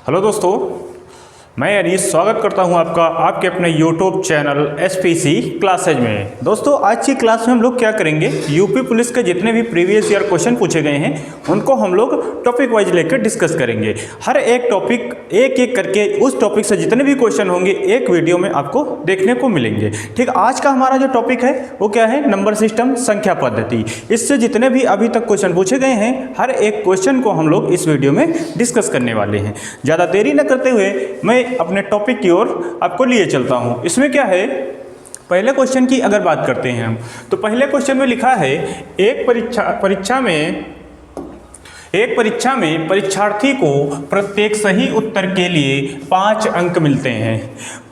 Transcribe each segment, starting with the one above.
Hello दोस्तों, मैं अनीस स्वागत करता हूं आपका आपके अपने यूट्यूब चैनल एसपीसी क्लासेज में। दोस्तों आज की क्लास में हम लोग क्या करेंगे, यूपी पुलिस के जितने भी प्रीवियस ईयर क्वेश्चन पूछे गए हैं उनको हम लोग टॉपिक वाइज लेकर डिस्कस करेंगे। हर एक टॉपिक एक एक करके उस टॉपिक से जितने भी क्वेश्चन होंगे एक वीडियो में आपको देखने को मिलेंगे। ठीक, आज का हमारा जो टॉपिक है वो क्या है, नंबर सिस्टम, संख्या पद्धति। इससे जितने भी अभी तक क्वेश्चन पूछे गए हैं हर एक क्वेश्चन को हम लोग इस वीडियो में डिस्कस करने वाले हैं। ज़्यादा देरी न करते हुए मैं अपने टॉपिक की ओर आपको लिए चलता हूं। इसमें क्या है, पहले क्वेश्चन की अगर बात करते हैं हम तो पहले क्वेश्चन में लिखा है एक परीक्षा में परीक्षार्थी को प्रत्येक सही उत्तर के लिए 5 अंक मिलते हैं।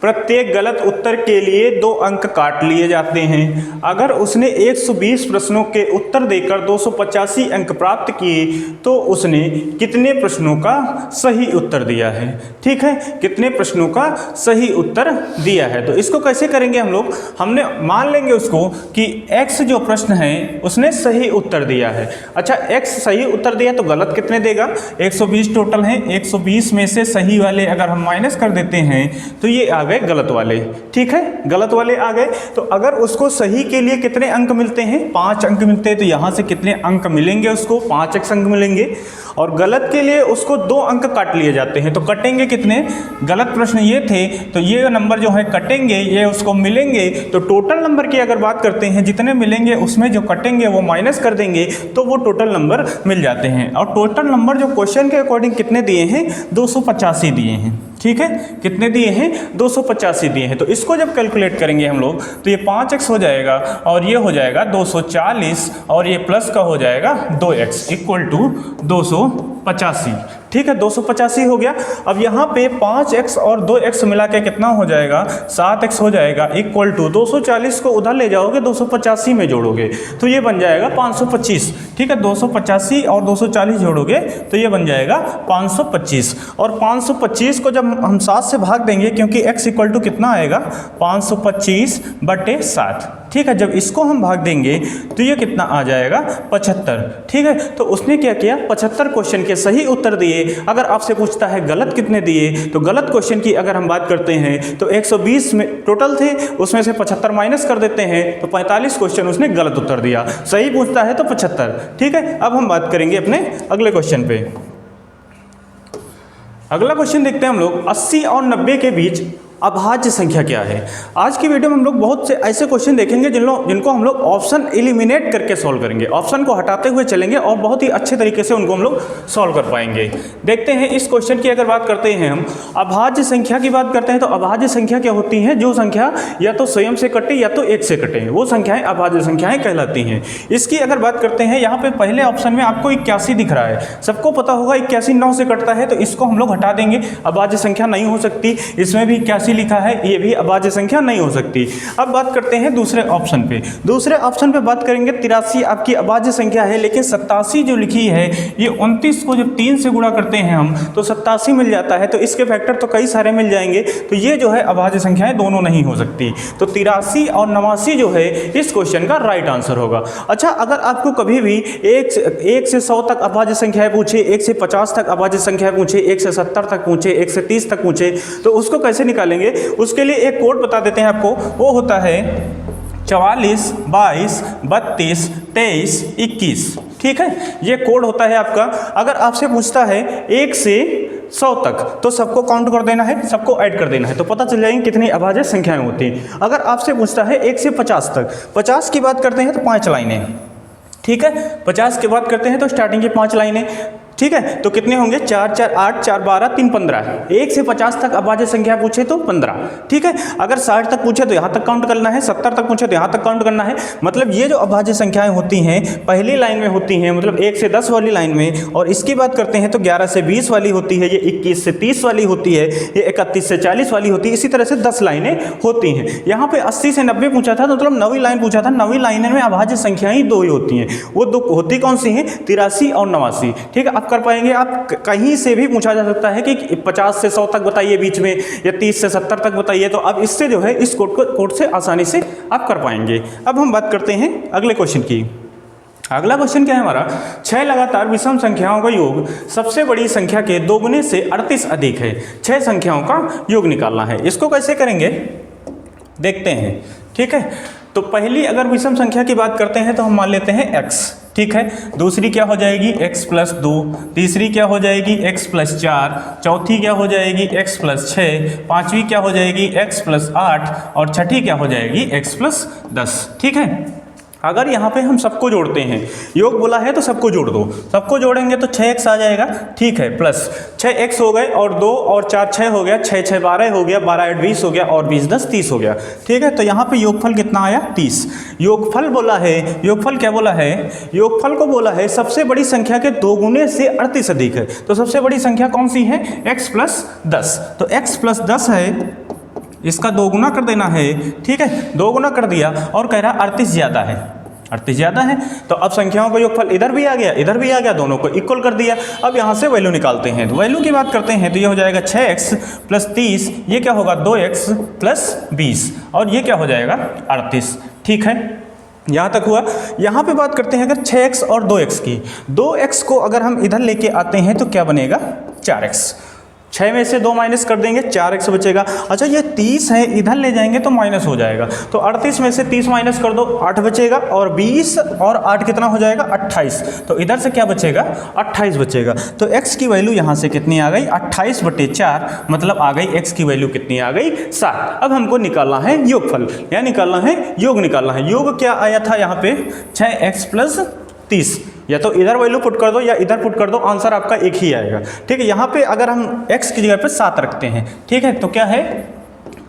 प्रत्येक गलत उत्तर के लिए 2 अंक काट लिए जाते हैं। अगर उसने 120 प्रश्नों के उत्तर देकर 285 अंक प्राप्त किए तो उसने कितने प्रश्नों का सही उत्तर दिया है। ठीक है, कितने प्रश्नों का सही उत्तर दिया है। तो इसको कैसे करेंगे हम लोग, हमने मान लेंगे उसको कि x जो प्रश्न है उसने सही उत्तर दिया है। अच्छा, x सही उत्तर दिया तो गलत कितने देगा, 120 टोटल है। 120 में से सही वाले अगर हम माइनस कर देते हैं तो ये आ गए गलत वाले। ठीक है, गलत वाले आ गए। तो अगर उसको सही के लिए कितने अंक मिलते हैं, 5 अंक मिलते हैं। तो यहाँ से कितने अंक मिलेंगे उसको, 5x अंक मिलेंगे। और गलत के लिए उसको 2 अंक काट लिए जाते हैं। तो कटेंगे कितने, गलत प्रश्न ये थे तो ये नंबर जो है कटेंगे, ये उसको मिलेंगे। तो टोटल नंबर की अगर बात करते हैं जितने मिलेंगे उसमें जो कटेंगे वो माइनस कर देंगे तो वो टोटल नंबर मिल जाते हैं। और टोटल नंबर जो क्वेश्चन के अकॉर्डिंग कितने दिए हैं, 285 दिए हैं। ठीक है, कितने दिए हैं, 285 दिए हैं। तो इसको जब कैलकुलेट करेंगे हम लोग तो ये 5x हो जाएगा और ये हो जाएगा 240 और ये प्लस का हो जाएगा 2x इक्वल टू 285। ठीक है, 285 हो गया। अब यहाँ पे 5x और 2x मिला के कितना हो जाएगा, 7x हो जाएगा इक्वल टू 240 को उधर ले जाओगे 285 में जोड़ोगे तो ये बन जाएगा 525। ठीक है, 285 और 240 जोड़ोगे तो ये बन जाएगा 525। और 525 को जब हम 7 से भाग देंगे क्योंकि x इक्वल टू कितना आएगा, 525/7। ठीक है, जब इसको हम भाग देंगे तो ये कितना आ जाएगा, 75। ठीक है, तो उसने क्या किया, 75 क्वेश्चन के सही उत्तर दिए। अगर आपसे पूछता है गलत कितने दिए तो गलत क्वेश्चन की अगर हम बात करते हैं तो 120 में टोटल थे, उसमें से 75 माइनस कर देते हैं तो 45 क्वेश्चन उसने गलत उत्तर दिया। सही पूछता है तो 75। ठीक है, अब हम बात करेंगे अपने अगले क्वेश्चन पे। अगला क्वेश्चन देखते हैं हम लोग, 80 और 90 के बीच अभाज्य संख्या क्या है। आज की वीडियो में हम लोग बहुत से ऐसे क्वेश्चन देखेंगे जिनको हम लोग ऑप्शन एलिमिनेट करके सॉल्व करेंगे, ऑप्शन को हटाते हुए चलेंगे और बहुत ही अच्छे तरीके से उनको हम लोग सॉल्व कर पाएंगे। देखते हैं इस क्वेश्चन की अगर बात करते हैं हम, अभाज्य संख्या की बात करते हैं तो अभाज्य संख्या क्या होती है, जो संख्या या तो स्वयं से कटे या तो 1 से कटे, वो संख्याएं अभाज्य संख्याएं कहलाती हैं। इसकी अगर बात करते हैं, यहाँ पे पहले ऑप्शन में आपको 81 दिख रहा है, सबको पता होगा 81 9 से कटता है तो इसको हम लोग हटा देंगे, अभाज्य संख्या नहीं हो सकती। इसमें भी 81 लिखा है, ये भी अभाज्य संख्या नहीं हो सकती। अब बात करते हैं दूसरे ऑप्शन पे। दूसरे ऑप्शन पे बात करेंगे, 83 आपकी अभाज्य संख्या है, लेकिन 87 जो लिखी है ये 29 को जब 3 से गुणा करते हैं हम तो 87 मिल जाता है। तो इसके फैक्टर तो कई सारे मिल जाएंगे, तो ये जो है अभाज्य संख्याएं दोनों नहीं हो सकती। तो 83 और 89 जो है इस क्वेश्चन का राइट आंसर होगा। अच्छा, अगर आपको कभी भी 1 से 100 तक अभाज्य संख्याएं पूछे, 1 से 50 तक अभाज्य संख्याएं पूछे, 1 से 70 तक पूछे, 1 से 30 तक पूछे, तो उसको कैसे निकालेंगे, उसके लिए एक कोड बता देते हैं आपको। वो होता है 44 22 32 23 21। ठीक है, ये कोड होता है आपका। अगर आपसे पूछता है 1 से 100 तक तो सबको काउंट कर देना है, सबको ऐड कर देना है, तो पता चल जाएंगे कितनी अभाज्य संख्याएं होती हैं। अगर आपसे पूछता है 1 से 50 तक, 50 की बात करते हैं तो 5 लाइनें। ठीक है, 50 की बात करते हैं तो स्टार्टिंग की 5 लाइनें। ठीक है, तो कितने होंगे, 4 4 8 4 12 3 15। 1 से 50 तक अभाज्य संख्या पूछे तो 15। ठीक है, अगर 60 तक पूछे तो यहाँ तक काउंट करना है, 70 तक पूछे तो यहाँ तक काउंट करना है। मतलब ये जो अभाज्य संख्याएं होती हैं पहली लाइन में होती हैं, मतलब 1 से 10 वाली लाइन में। और इसकी बात करते हैं तो 11 से 20 वाली होती है, ये 21 से 30 वाली होती है, ये 31 से 40 वाली होती है। इसी तरह से 10 लाइनें होती हैं। यहाँ पे 80 से 90 पूछा था तो मतलब 9वीं लाइन पूछा था। 9वीं लाइन में अभाज्य संख्याएं 2 ही होती हैं। वो 2 होती कौन सी हैं, 83 और 89। ठीक है, अब कर पाएंगे आप, कहीं से भी पूछा जा सकता है कि 50 से 100 तक बताइए बीच में, या 30 से 70 तक बताइए। तो अब इससे जो है इस कोड से आसानी से आप कर पाएंगे। अब हम बात करते हैं अगले क्वेश्चन की। अगला क्वेश्चन क्या है हमारा, 6 लगातार विषम संख्याओं का योग सबसे बड़ी संख्या के दोगुने से 38 अधिक है। 6 संख्याओं का योग निकालना है। इसको कैसे करेंगे देखते हैं। ठीक है, तो पहली अगर विषम संख्या की बात करते हैं तो हम मान लेते हैं x। ठीक है, दूसरी क्या हो जाएगी x + 2, तीसरी क्या हो जाएगी x + 4, चौथी क्या हो जाएगी x + 6, पांचवी क्या हो जाएगी x + 8 और छठी क्या हो जाएगी x + 10। ठीक है, अगर यहाँ पे हम सबको जोड़ते हैं, योग बोला है तो सबको जोड़ दो, सबको जोड़ेंगे तो 6x आ जाएगा। ठीक है, प्लस 6x हो गए और 2 और 4 6 हो गया, 6 6 12 हो गया, 12 8 20 हो गया और 20 10 30 हो गया। ठीक है, तो यहाँ पे योगफल कितना आया 30। योगफल बोला है, योगफल क्या बोला है, योगफल को बोला है सबसे बड़ी संख्या के दोगुने से 38 अधिक है। तो सबसे बड़ी संख्या कौन सी है, x + 10। तो x + 10 है, इसका दोगुना कर देना है। ठीक है, दोगुना कर दिया और कह रहा 38 ज़्यादा है, 38 ज़्यादा है। तो अब संख्याओं का योगफल इधर भी आ गया, इधर भी आ गया, दोनों को इक्वल कर दिया। अब यहाँ से वैल्यू निकालते हैं। तो वैल्यू की बात करते हैं तो ये हो जाएगा 6x + 30, ये क्या होगा 2x + 20 और ये क्या हो जाएगा 38। ठीक है, यहाँ तक हुआ। यहाँ पे बात करते हैं अगर 6x और 2x की, 2x को अगर हम इधर लेके आते हैं तो क्या बनेगा 4x। 6 में से 2 माइनस कर देंगे, 4x बचेगा। अच्छा, ये 30 है, इधर ले जाएंगे तो माइनस हो जाएगा। तो 38 में से 30 माइनस कर दो, 8 बचेगा और 20 और 8 कितना हो जाएगा 28। तो इधर से क्या बचेगा 28 बचेगा। तो x की वैल्यू यहाँ से कितनी आ गई 28/4, मतलब आ गई x की वैल्यू कितनी आ गई 7। अब हमको निकालना है योगफल, या निकालना है योग, निकालना है। योग क्या आया था यहाँ पे 6x + 30, या तो इधर वैल्यू पुट कर दो या इधर पुट कर दो, आंसर आपका एक ही आएगा। ठीक है, यहाँ पे अगर हम x की जगह पे 7 रखते हैं, ठीक है, तो क्या है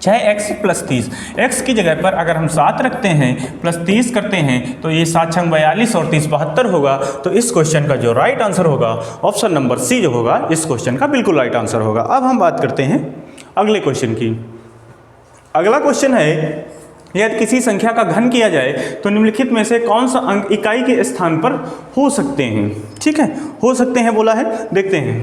6x + 30। x की जगह पर अगर हम 7 रखते हैं प्लस 30 करते हैं तो ये 7 6 42 और 30 72 होगा। तो इस क्वेश्चन का जो राइट आंसर होगा ऑप्शन नंबर सी जो होगा इस क्वेश्चन का बिल्कुल राइट आंसर होगा। अब हम बात करते हैं अगले क्वेश्चन की। अगला क्वेश्चन है, यदि किसी संख्या का घन किया जाए तो निम्नलिखित में से कौन सा अंक इकाई के स्थान पर हो सकते हैं। ठीक है, हो सकते हैं बोला है, देखते हैं।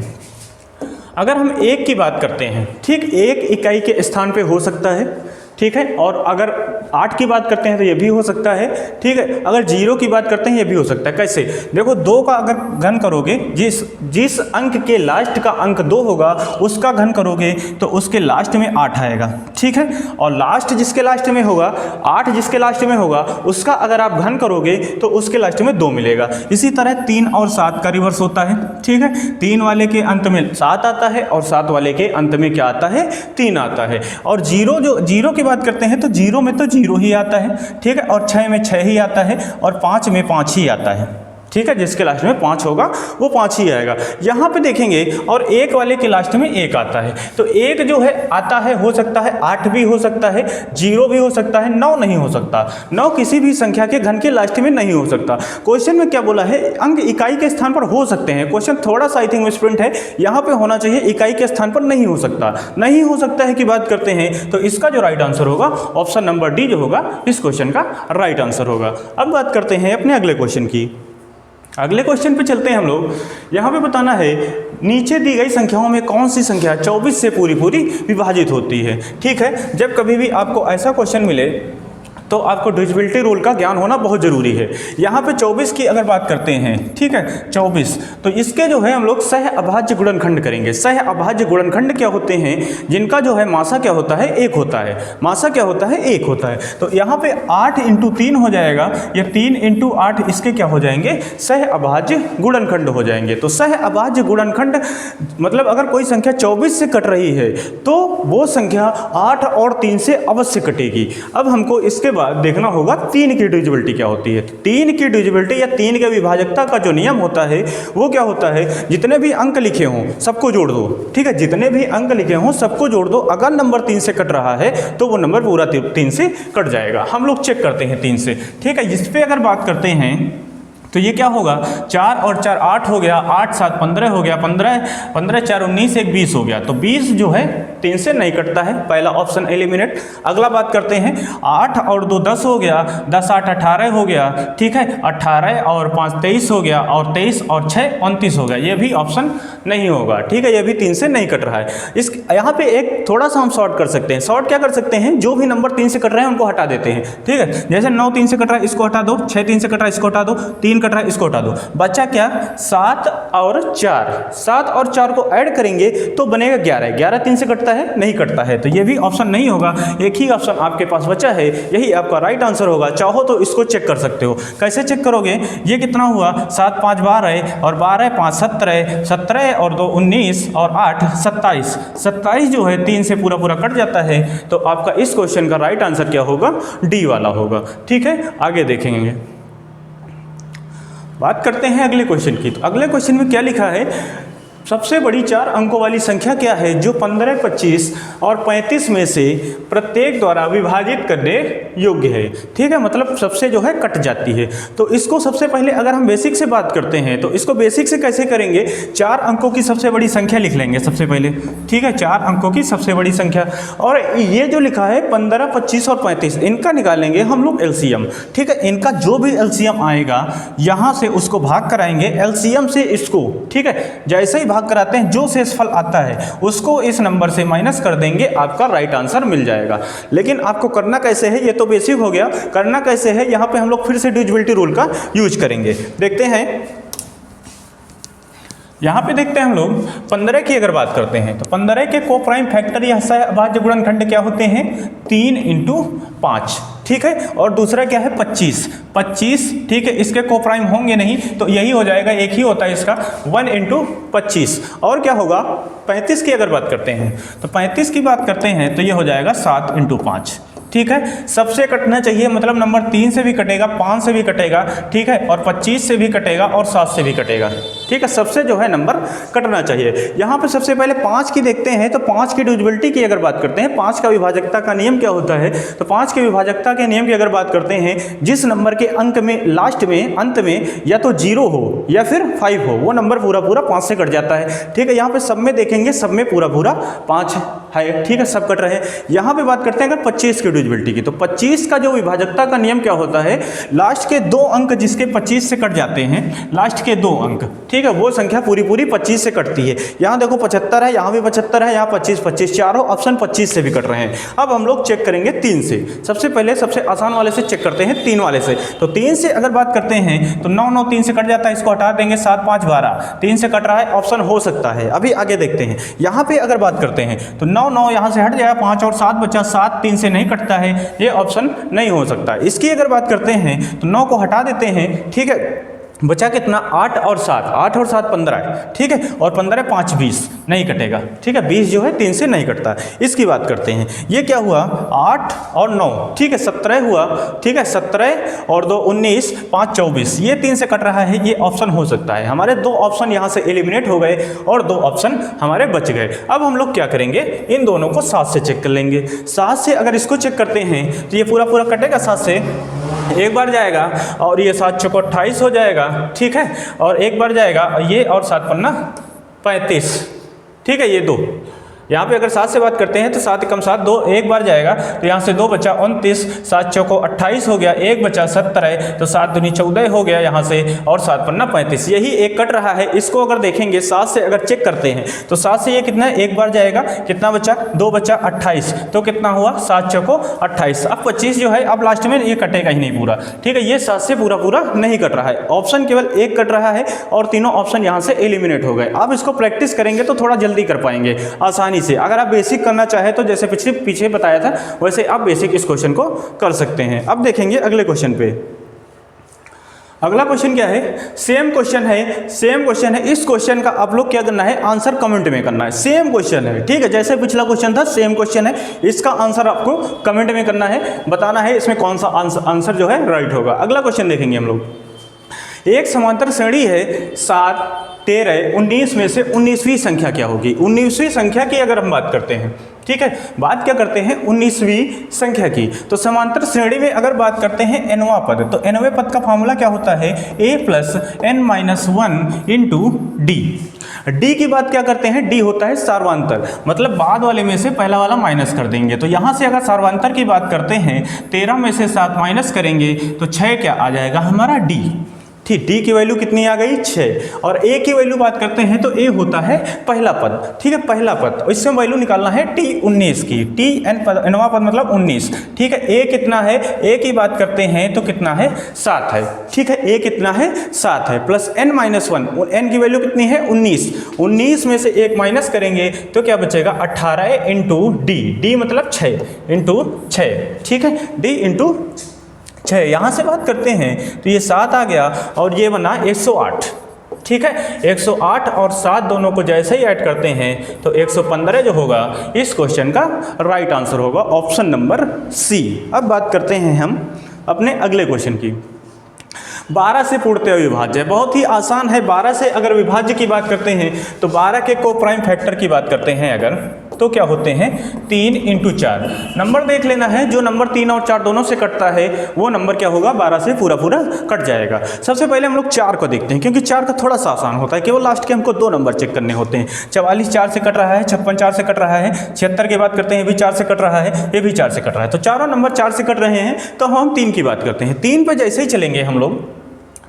अगर हम 1 की बात करते हैं, ठीक, 1 इकाई के स्थान पे हो सकता है। ठीक है, और अगर 8 की बात करते हैं तो ये भी हो सकता है। ठीक है, अगर 0 की बात करते हैं ये भी हो सकता है। कैसे, देखो 2 का अगर घन करोगे, जिस अंक के लास्ट का अंक 2 होगा उसका घन करोगे तो उसके लास्ट में 8 आएगा। ठीक है, और लास्ट जिसके लास्ट में होगा 8 जिसके लास्ट में होगा उसका अगर आप घन करोगे तो उसके लास्ट में 2 मिलेगा। इसी तरह 3 और 7 का रिवर्स होता है। ठीक है, 3 वाले के अंत में 7 आता है और 7 वाले के अंत में क्या आता है 3 आता है। और 0 की बात करते हैं तो 0 में तो 0 ही आता है। ठीक है, और 6 में 6 ही आता है और 5 में 5 ही आता है। ठीक है, जिसके लास्ट में 5 होगा वो 5 ही आएगा। यहाँ पे देखेंगे और 1 वाले के लास्ट में 1 आता है। तो 1 जो है आता है, हो सकता है 8 भी हो सकता है, 0 भी हो सकता है, 9 नहीं हो सकता। 9 किसी भी संख्या के घन के लास्ट में नहीं हो सकता। क्वेश्चन में क्या बोला है, अंक इकाई के स्थान पर हो सकते हैं। क्वेश्चन थोड़ा सा आई थिंक मिसप्रिंट है, यहाँ पे होना चाहिए इकाई के स्थान पर नहीं हो सकता। नहीं हो सकता है की बात करते हैं तो इसका जो राइट आंसर होगा ऑप्शन नंबर डी जो होगा इस क्वेश्चन का राइट आंसर होगा। अब बात करते हैं अपने अगले क्वेश्चन की। अगले क्वेश्चन पे चलते हैं हम लोग। यहाँ पे बताना है नीचे दी गई संख्याओं में कौन सी संख्या 24 से पूरी विभाजित होती है। ठीक है, जब कभी भी आपको ऐसा क्वेश्चन मिले तो आपको डिविजिबिलिटी रूल का ज्ञान होना बहुत ज़रूरी है। यहाँ पे 24 की अगर बात करते हैं, ठीक है 24, तो इसके जो है हम लोग सह अभाज्य गुणनखंड करेंगे। सह अभाज्य गुणनखंड क्या होते हैं, जिनका जो है मासा क्या होता है 1 होता है, मासा क्या होता है 1 होता है। तो यहाँ पे 8 × 3 हो जाएगा, या 3 × 8 इसके क्या हो जाएंगे सह अभाज्य गुणनखंड हो जाएंगे। तो सह अभाज्य गुणनखंड मतलब अगर कोई संख्या 24 से कट रही है तो वो संख्या 8 और 3 से अवश्य कटेगी। अब हमको इसके बाद देखना होगा 3 की डिविजिबिलिटी क्या होती है। 3 की डिविजिबिलिटी या 3 के विभाजकता का जो नियम होता है वो क्या होता है, जितने भी अंक लिखे हों सबको जोड़ दो। ठीक है, जितने भी अंक लिखे हों सबको जोड़ दो। अगर नंबर 3 से कट रहा है तो वो नंबर पूरा 3 से कट जाएगा। हम लोग चेक करते हैं 3 से। ठीक है, इस पे अगर बात करते हैं तो ये क्या होगा 4 और 4 8 हो गया, 8 7 15 हो गया, 15 4 19 1 20 हो गया। तो 20 जो है 3 से नहीं कटता है, पहला ऑप्शन एलिमिनेट। अगला बात करते हैं 8 और 2 10 हो गया, 10 8 18 हो गया। ठीक है, 18 और 5 23 हो गया, और 23 और 6 29 हो गया। ये भी ऑप्शन नहीं होगा। ठीक है, ये भी 3 से नहीं कट रहा है। इस यहाँ पे एक थोड़ा सा हम शॉर्ट कर सकते हैं। शॉर्ट क्या कर सकते हैं, जो भी नंबर 3 से कट रहे हैं उनको हटा देते हैं। ठीक है, जैसे 9 3 से कट रहा है इसको हटा दो, 6 3 से कट रहा है इसको हटा दो, 3 कट रहा है, इसको हटा दो, बचा क्या 7 और 4, 7 और 4 को ऐड करेंगे तो बनेगा 11, 11 3 से कटता है, नहीं कटता है, तो ये भी ऑप्शन नहीं होगा। एक ही ऑप्शन आपके पास बचा है, यही आपका राइट आंसर होगा। चाहो तो इसको चेक कर सकते हो। कैसे चेक करोगे, ये कितना हुआ 7 5 12 और 12 5 17, 17 और 2 19 और 8 27, 27 जो है 3 से पूरा पूरा कट जाता है, तो आपका इस क्वेश्चन का राइट आंसर क्या होगा, डी वाला होगा। ठीक है, आगे देखेंगे। बात करते हैं अगले क्वेश्चन की। तो अगले क्वेश्चन में क्या लिखा है, सबसे बड़ी 4 अंकों वाली संख्या क्या है जो 15, 25 और 35 में से प्रत्येक द्वारा विभाजित करने योग्य है। ठीक है, मतलब सबसे जो है कट जाती है। तो इसको सबसे पहले अगर हम बेसिक से बात करते हैं तो इसको बेसिक से कैसे करेंगे, 4 अंकों की सबसे बड़ी संख्या लिख लेंगे सबसे पहले। ठीक है, 4 अंकों की सबसे बड़ी संख्या, और ये जो लिखा है 15, 25 और 35, इनका निकालेंगे हम लोग एलसीएम। ठीक है, इनका जो भी एलसीएम आएगा यहाँ से उसको भाग कराएंगे, एलसीएम से इसको। ठीक है, जैसे ही भाग कराते हैं जो शेषफल आता है उसको इस नंबर से माइनस कर देंगे, आपका राइट आंसर मिल जाएगा। लेकिन आपको करना कैसे है, ये तो बेसिक हो गया, करना कैसे है यहाँ पे हम लोग फिर से डिविजिबिलिटी रूल का यूज करेंगे। देखते हैं, यहाँ पे देखते हैं हम लोग 15 की अगर बात करते हैं तो 15 के को प्राइम फैक्टर या अभाज्य गुणनखंड क्या होते हैं, 3 × 5। ठीक है, और दूसरा क्या है 25, 25। ठीक है, इसके को प्राइम होंगे नहीं तो यही हो जाएगा, एक ही होता है इसका, 1 × 25। और क्या होगा 35 की अगर बात करते हैं तो 35 की बात करते हैं तो ये हो जाएगा 7 × 5। ठीक है, सबसे कटना चाहिए, मतलब नंबर 3 से भी कटेगा, 5 से भी कटेगा। ठीक है, और 25 से भी कटेगा और 7 से भी कटेगा। ठीक है, सबसे जो है नंबर कटना चाहिए। यहाँ पे सबसे पहले 5 की देखते हैं तो 5 की डिविजिबिलिटी की अगर बात करते हैं, 5 का विभाजकता का नियम क्या होता है, तो 5 के विभाजकता के नियम की अगर बात करते हैं, जिस नंबर के अंक में लास्ट में अंत में या तो 0 हो या फिर 5 हो, वो नंबर पूरा पूरा 5 से कट जाता है। ठीक है, यहाँ पे सब में देखेंगे, सब में पूरा पूरा 5 है। ठीक है, सब कट रहे हैं। यहाँ पे बात करते हैं अगर 25 की डिविजिबिलिटी की, तो 25 का जो विभाजकता का नियम क्या होता है, लास्ट के 2 अंक जिसके 25 से कट जाते हैं, लास्ट के 2 अंक, ठीक है, वो संख्या पूरी पूरी 25 से कटती है। यहाँ देखो 75 है, यहाँ भी 75 है, यहाँ 25 25, चारों ऑप्शन 25 से भी कट रहे हैं। अब हम लोग चेक करेंगे 3 से। सबसे पहले सबसे आसान वाले से चेक करते हैं, 3 वाले से। तो 3 से अगर बात करते हैं तो 9 9 3 से कट जाता है, इसको हटा देंगे, 7 5 12, 3 से कट रहा है, ऑप्शन हो सकता है। अभी आगे देखते हैं, यहाँ पे अगर बात करते हैं तो 9 9 यहाँ से हट जाएगा, 5 और 7 बचा, 7 3 से नहीं कटता है, ये ऑप्शन नहीं हो सकता। इसकी अगर बात करते हैं तो 9 को हटा देते हैं। ठीक है, बचा कितना, 8 और 7, 8 और 7 15 है। ठीक है, और 15 5 20 नहीं कटेगा। ठीक है, 20 जो है 3 से नहीं कटता। इसकी बात करते हैं, ये क्या हुआ 8 और 9, ठीक है 17 हुआ। ठीक है, 17 और 2 19, 5 24, ये 3 से कट रहा है, ये ऑप्शन हो सकता है। हमारे 2 ऑप्शन यहाँ से एलिमिनेट हो गए और 2 ऑप्शन हमारे बच गए। अब हम लोग क्या करेंगे, इन दोनों को 7 से चेक कर लेंगे। 7 से अगर इसको चेक करते हैं तो ये पूरा पूरा कटेगा, 7 से एक बार जाएगा और ये 7 चौको 28 हो जाएगा। ठीक है, और एक बार जाएगा ये, और 7 पन्ना 35। ठीक है, ये 2 यहाँ पे अगर 7 से बात करते हैं तो 7 कम 7 2, एक बार जाएगा तो यहाँ से 2 बचा 29, 7 चौको 28 हो गया, एक बचा 17, तो 7 दूनी 14 हो गया यहाँ से, और 7 पन्ना 35, यही एक कट रहा है। इसको अगर देखेंगे 7 से अगर चेक करते हैं तो 7 से ये कितना है, एक बार जाएगा, कितना बचा 2 बचा 28, तो कितना हुआ 7 चौको 28। अब 25 जो है अब लास्ट में ये कटेगा ही नहीं पूरा। ठीक है, ये 7 से पूरा पूरा नहीं कट रहा है, ऑप्शन केवल एक कट रहा है और तीनों ऑप्शन यहाँ से एलिमिनेट हो गए। अब इसको प्रैक्टिस करेंगे तो थोड़ा जल्दी कर पाएंगे आसानी से। अगर आप बेसिक करना चाहे तो जैसे पीछे बताया था वैसे आप बेसिक इस क्वेश्चन को कर सकते हैं। अब देखेंगे अगले क्वेश्चन पे। अगला क्वेश्चन क्या है, सेम क्वेश्चन है। इस क्वेश्चन का आप लोग क्या करना है, आंसर कमेंट में करना है। सेम क्वेश्चन है, ठीक है, जैसे पिछला क्वेश्चन था सेम क्वेश्चन है, इसका आंसर आपको कमेंट में करना है, बताना है इसमें कौन सा आंसर जो है राइट होगा। अगला क्वेश्चन देखेंगे हम लोग। एक समांतर श्रेणी है, 7 13 19 में से 19वीं संख्या क्या होगी। 19वीं संख्या की अगर हम बात करते हैं, ठीक है, बात क्या करते हैं 19वीं संख्या की, तो समांतर श्रेणी में अगर बात करते हैं nवां पद, तो nवें पद का फॉर्मूला क्या होता है, a + n-1 into D. D की बात क्या करते हैं, डी होता है सार्वंतर, मतलब बाद वाले में से पहला वाला माइनस कर देंगे। तो यहाँ से अगर सार्वंतर की बात करते हैं, 13 में से 7 माइनस करेंगे तो 6 क्या आ जाएगा हमारा डी। ठीक, डी की वैल्यू कितनी आ गई 6, और ए की वैल्यू बात करते हैं तो ए होता है पहला पद, ठीक है, पहला पद, इससे वैल्यू निकालना है टी 19 की, टी nवां पद मतलब 19, ठीक है। ए कितना है, ए की बात करते हैं तो कितना है 7 है, ठीक है, ए कितना है 7 है, प्लस n माइनस 1, एन की वैल्यू कितनी है 19, 19 में से एक माइनस करेंगे तो क्या बचेगा 18 इंटू डी, डी मतलब 6 इंटू 6, ठीक है, डी इंटू 6, यहाँ से बात करते हैं तो ये 7 आ गया और ये बना 108, ठीक है, 108 और 7 दोनों को जैसे ही ऐड करते हैं तो 115 जो होगा इस क्वेश्चन का राइट आंसर होगा ऑप्शन नंबर सी। अब बात करते हैं हम अपने अगले क्वेश्चन की। 12 से पूर्णतः अविभाज्य, बहुत ही आसान है। 12 से अगर विभाज्य की बात करते हैं तो 12 के को प्राइम फैक्टर की बात करते हैं अगर तो क्या होते हैं 3 इंटू 4, नंबर देख लेना है, जो नंबर 3 और 4 दोनों से कटता है वो नंबर क्या होगा 12 से पूरा पूरा कट जाएगा। सबसे पहले हम लोग 4 को देखते हैं क्योंकि 4 का थोड़ा सा आसान होता है, केवल लास्ट के हमको 2 नंबर चेक करने होते हैं। 44 4 से कट रहा है, 56 4 से कट रहा है, 76 की बात करते हैं ये भी 4 से कट रहा है, ये भी 4 से कट रहा है, तो चारों नंबर 4 से कट रहे हैं तो हम 3 की बात करते हैं। 3 पे जैसे ही चलेंगे हम लोग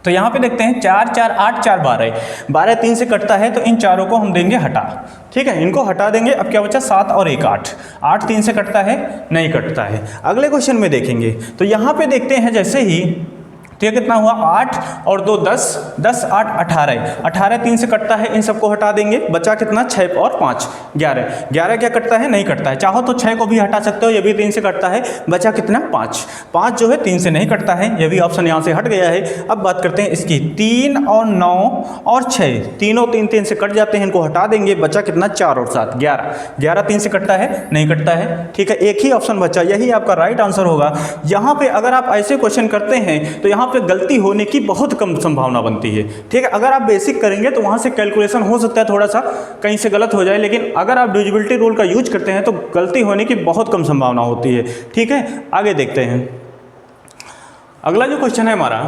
तो यहाँ पे देखते हैं 4 4 8 4 12, 12 3 से कटता है तो इन चारों को हम देंगे हटा, ठीक है, इनको हटा देंगे। अब क्या बचा 7 और 1 8, 8 3 से कटता है, नहीं कटता है। अगले क्वेश्चन में देखेंगे तो यहाँ पे देखते हैं जैसे ही तो ये कितना हुआ 8 और 2 10, 10 8 18, 18 3 से कटता है, इन सबको हटा देंगे, बचा कितना 6 और 5 11, 11 क्या कटता है, नहीं कटता है, चाहो तो 6 को भी हटा सकते हो, ये भी 3 से कटता है, बचा कितना 5, 5 जो है 3 से नहीं कटता है, ये भी ऑप्शन यहाँ से हट गया है। अब बात करते हैं इसकी 3 और 9 और 6, तीनों 3 3 से कट जाते हैं, इनको हटा देंगे, बचा कितना 4 और 7 11, 11 3 से कटता है, नहीं कटता है, ठीक है, एक ही ऑप्शन बचा, यही आपका राइट आंसर होगा। यहाँ पे अगर आप ऐसे क्वेश्चन करते हैं तो यहाँ पे गलती होने की बहुत कम संभावना बनती है, ठीक है। अगर आप बेसिक करेंगे तो वहाँ से कैलकुलेशन हो सकता है थोड़ा सा कहीं से गलत हो जाए, लेकिन अगर आप डिविजिबिलिटी रूल का यूज करते हैं तो गलती होने की बहुत कम संभावना होती है, ठीक है। आगे देखते हैं अगला जो क्वेश्चन है हमारा,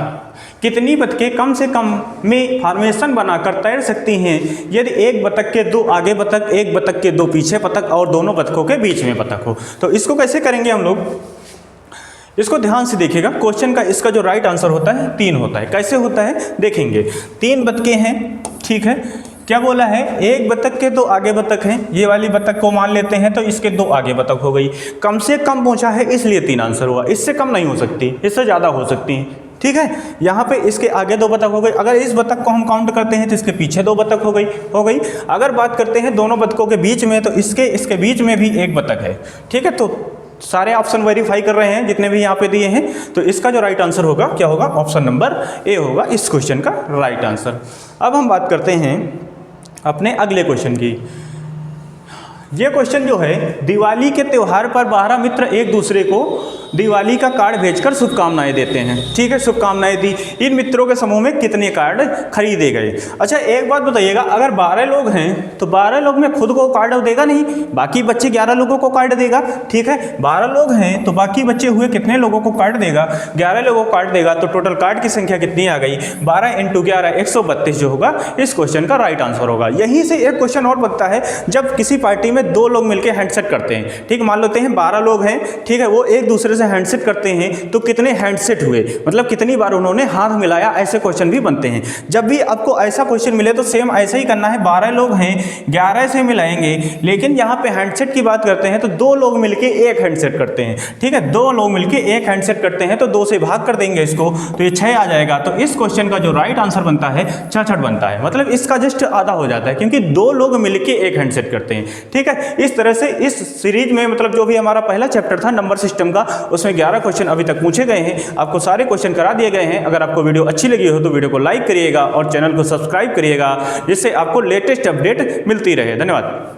कितनी बतखें कम से कम में फॉर्मेशन बनाकर तैर सकती हैं यदि एक बतख के 2 आगे बतख, एक बतख के 2 पीछे बतख और दोनों बतखों के बीच में बतख हो। तो इसको कैसे करेंगे हम लोग, इसको ध्यान से देखिएगा। क्वेश्चन का इसका जो राइट आंसर होता है 3 होता है। कैसे होता है देखेंगे, 3 बतखें हैं, ठीक है, क्या बोला है, एक बतख के 2 आगे बतख हैं, ये वाली बतख को मान लेते हैं तो इसके 2 आगे बतख हो गई, कम से कम पूछा है इसलिए 3 आंसर हुआ, इससे कम नहीं हो सकती, इससे ज़्यादा हो सकती हैं, ठीक है। यहाँ पे इसके आगे 2 बतख हो गई, अगर इस बतख को हम काउंट करते हैं तो इसके पीछे 2 बतख हो गई। अगर बात करते हैं दोनों बतखों के बीच में तो इसके बीच में भी 1 बतख है, ठीक है। तो सारे ऑप्शन वेरीफाई कर रहे हैं जितने भी यहाँ पे दिए हैं, तो इसका जो राइट आंसर होगा क्या होगा, ऑप्शन नंबर ए होगा इस क्वेश्चन का राइट आंसर। अब हम बात करते हैं अपने अगले क्वेश्चन की। ये क्वेश्चन जो है, दिवाली के त्यौहार पर 12 मित्र एक दूसरे को दिवाली का कार्ड भेजकर शुभकामनाएं देते हैं, ठीक है, शुभकामनाएं दी। इन मित्रों के समूह में कितने कार्ड खरीदे गए। अच्छा एक बात बताइएगा, अगर 12 लोग हैं तो 12 लोग में खुद को कार्ड देगा नहीं, बाकी बच्चे 11 लोगों को कार्ड देगा, ठीक है। 12 लोग हैं तो बाकी बच्चे हुए कितने लोगों को कार्ड देगा, 11 लोगों को कार्ड देगा, तो टोटल कार्ड की संख्या कितनी आ गई 12 × 11 132 जो होगा इस क्वेश्चन का राइट आंसर होगा। यहीं से एक क्वेश्चन और बनता है, जब किसी पार्टी में 2 लोग मिलकर हैंडसेट करते हैं, ठीक, मान लेते हैं 12 लोग हैं, ठीक है, वो एक दूसरे से हैंडसेट करते हैं तो कितने हैंडसेट हुए, मतलब कितनी बार उन्होंने हाथ मिलाया, ऐसे क्वेश्चन भी बनते हैं। जब भी आपको ऐसा क्वेश्चन मिले तो सेम ऐसा ही करना है, 12 लोग हैं 11 से मिलाएंगे, लेकिन यहाँ पे हैंडसेट की बात करते हैं तो 2 लोग मिलके एक हैंडसेट करते हैं, ठीक है, 2 लोग मिलके एक हैंडसेट करते हैं तो 2 से भाग कर देंगे इसको तो ये 6 आ जाएगा। तो इस क्वेश्चन का जो राइट आंसर बनता है 66 बनता है, मतलब इसका जस्ट आधा हो जाता है क्योंकि 2 लोग मिलके एक हैंडसेट करते हैं, ठीक है। इस तरह से इस सीरीज में मतलब जो भी हमारा पहला चैप्टर था नंबर सिस्टम का, उसमें 11 क्वेश्चन अभी तक पूछे गए हैं, आपको सारे क्वेश्चन करा दिए गए हैं। अगर आपको वीडियो अच्छी लगी हो तो वीडियो को लाइक करिएगा और चैनल को सब्सक्राइब करिएगा, जिससे आपको लेटेस्ट अपडेट मिलती रहे। धन्यवाद।